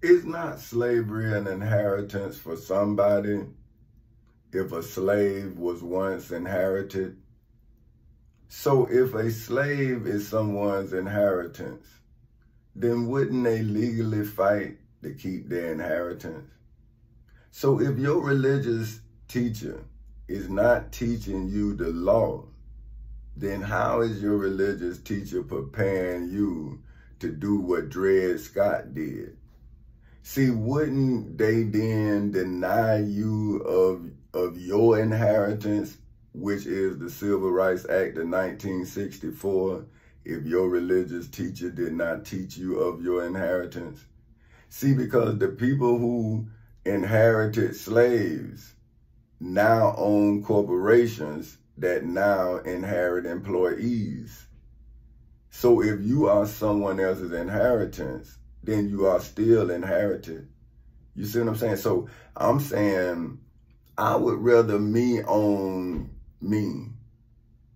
Is not slavery an inheritance for somebody if a slave was once inherited? So if a slave is someone's inheritance, then wouldn't they legally fight to keep their inheritance? So if your religious teacher is not teaching you the law, then how is your religious teacher preparing you to do what Dred Scott did? See, wouldn't they then deny you of your inheritance, which is the Civil Rights Act of 1964, if your religious teacher did not teach you of your inheritance? See, because the people who inherited slaves now own corporations that now inherit employees. So if you are someone else's inheritance, then you are still inherited. You see what I'm saying? So I'm saying I would rather me own me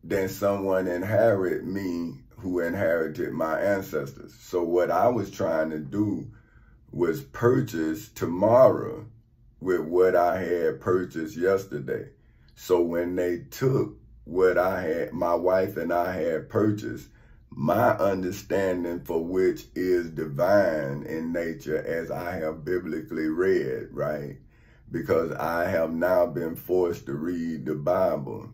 than someone inherit me who inherited my ancestors. So what I was trying to do was purchase tomorrow with what I had purchased yesterday. So when they took what my wife and I had purchased, my understanding for which is divine in nature, as I have biblically read, right? Because I have now been forced to read the Bible.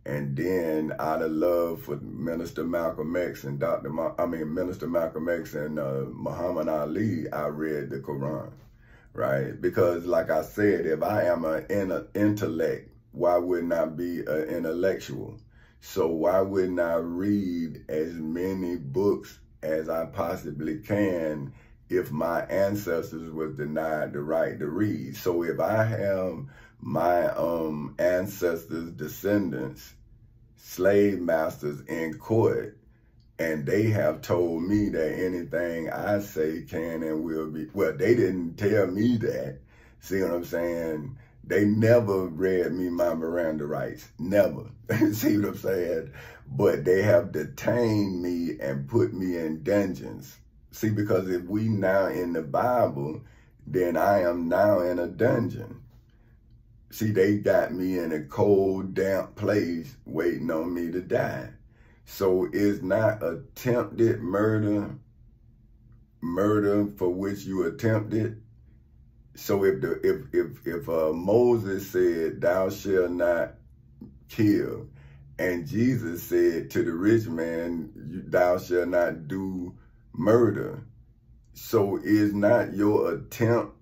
And then out of love for Minister Malcolm X and Minister Malcolm X and Muhammad Ali, I read the Quran, right? Because like I said, if I am an intellect, why wouldn't I be an intellectual? So why wouldn't I read as many books as I possibly can if my ancestors was denied the right to read? So if I have my ancestors' descendants, slave masters in court, and they have told me that anything I say can and will be, well, they didn't tell me that. See what I'm saying? They never read me my Miranda rights, never. See what I'm saying? But they have detained me and put me in dungeons. See, because if we now in the Bible, then I am now in a dungeon. See, they got me in a cold, damp place waiting on me to die. So it's not attempted murder for which you attempted. So if Moses said, "Thou shalt not kill," and Jesus said to the rich man, "Thou shalt not do murder," so is not your attempt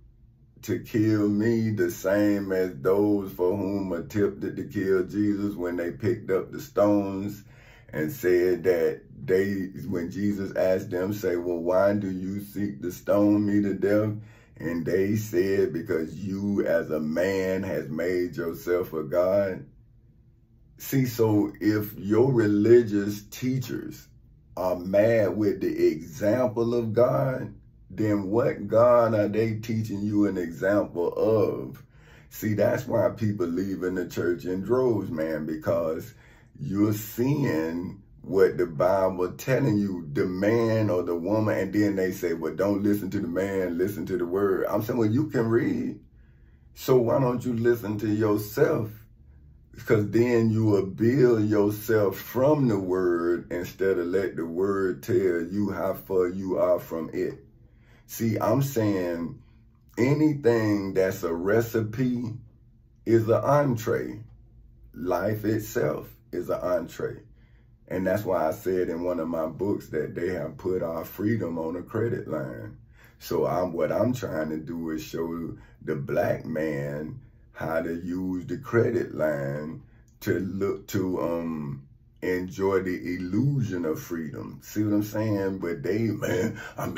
to kill me the same as those for whom attempted to kill Jesus when they picked up the stones and said that when Jesus asked them, say, "Well, why do you seek to stone me to death?" And they said, "Because you as a man has made yourself a God." See, so if your religious teachers are mad with the example of God, then what God are they teaching you an example of? See, that's why people leaving the church in droves, man, because you're seeing what the Bible telling you, the man or the woman, and then they say, "Well, don't listen to the man, listen to the word." I'm saying, well, you can read. So why don't you listen to yourself? Because then you will build yourself from the word instead of let the word tell you how far you are from it. See, I'm saying anything that's a recipe is an entree. Life itself is an entree. And that's why I said in one of my books that they have put our freedom on a credit line. So what I'm trying to do is show the black man how to use the credit line to look to enjoy the illusion of freedom. See what I'm saying? But they, man, I'm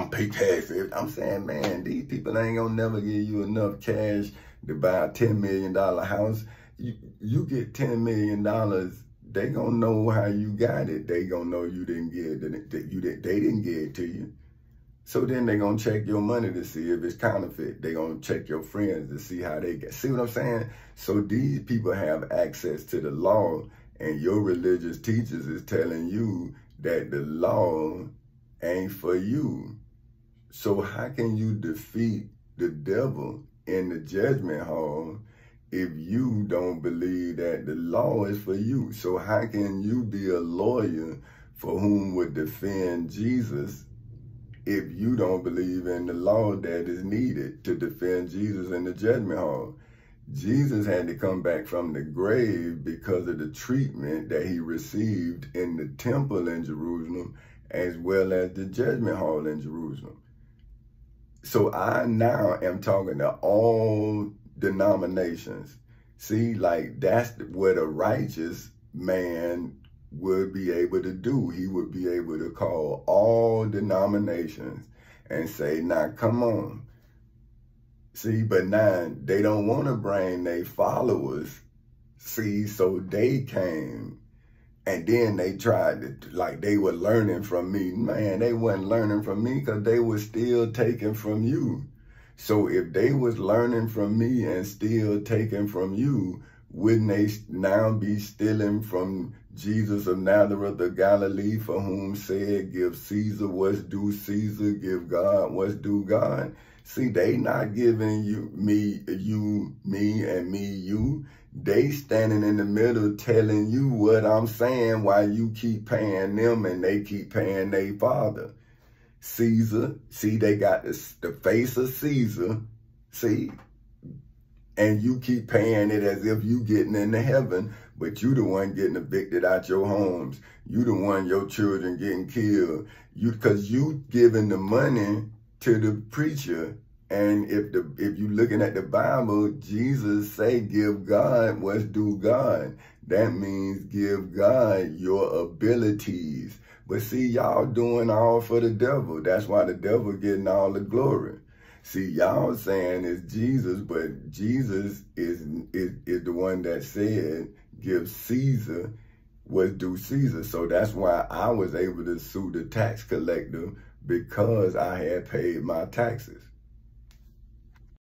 pay taxes. I'm saying, man, these people ain't gonna never give you enough cash to buy a $10 million house. You get $10 million, they gonna know how you got it. They gonna know you didn't get it, they didn't give it to you. So then they gonna check your money to see if it's counterfeit. They gonna check your friends to see how they get. See what I'm saying? So these people have access to the law, and your religious teachers is telling you that the law ain't for you. So how can you defeat the devil in the judgment hall if you don't believe that the law is for you? So how can you be a lawyer for whom would defend Jesus if you don't believe in the law that is needed to defend Jesus in the judgment hall? Jesus had to come back from the grave because of the treatment that he received in the temple in Jerusalem, as well as the judgment hall in Jerusalem. So I now am talking to all denominations. See, like, that's what a righteous man would be able to do. He would be able to call all denominations and say, now, come on. See, but now they don't want to bring their followers. See, so they came and then they tried to, like, they were learning from me. Man, they wasn't learning from me because they were still taking from you. So if they was learning from me and still taking from you, wouldn't they now be stealing from Jesus of Nazareth of Galilee, for whom said, give Caesar what's due Caesar, give God what's due God? See, they not giving you, me, and me, you. They standing in the middle telling you what I'm saying while you keep paying them and they keep paying their father. Caesar, see, they got the face of Caesar, see, and you keep paying it as if you getting into heaven, but you the one getting evicted out your homes. You the one, your children getting killed. Because you giving the money to the preacher. And if you looking at the Bible, Jesus say, give God what's due God. That means give God your abilities. But see, y'all doing all for the devil. That's why the devil getting all the glory. See, y'all saying it's Jesus, but Jesus is the one that said, give Caesar what's due Caesar. So that's why I was able to sue the tax collector, because I had paid my taxes.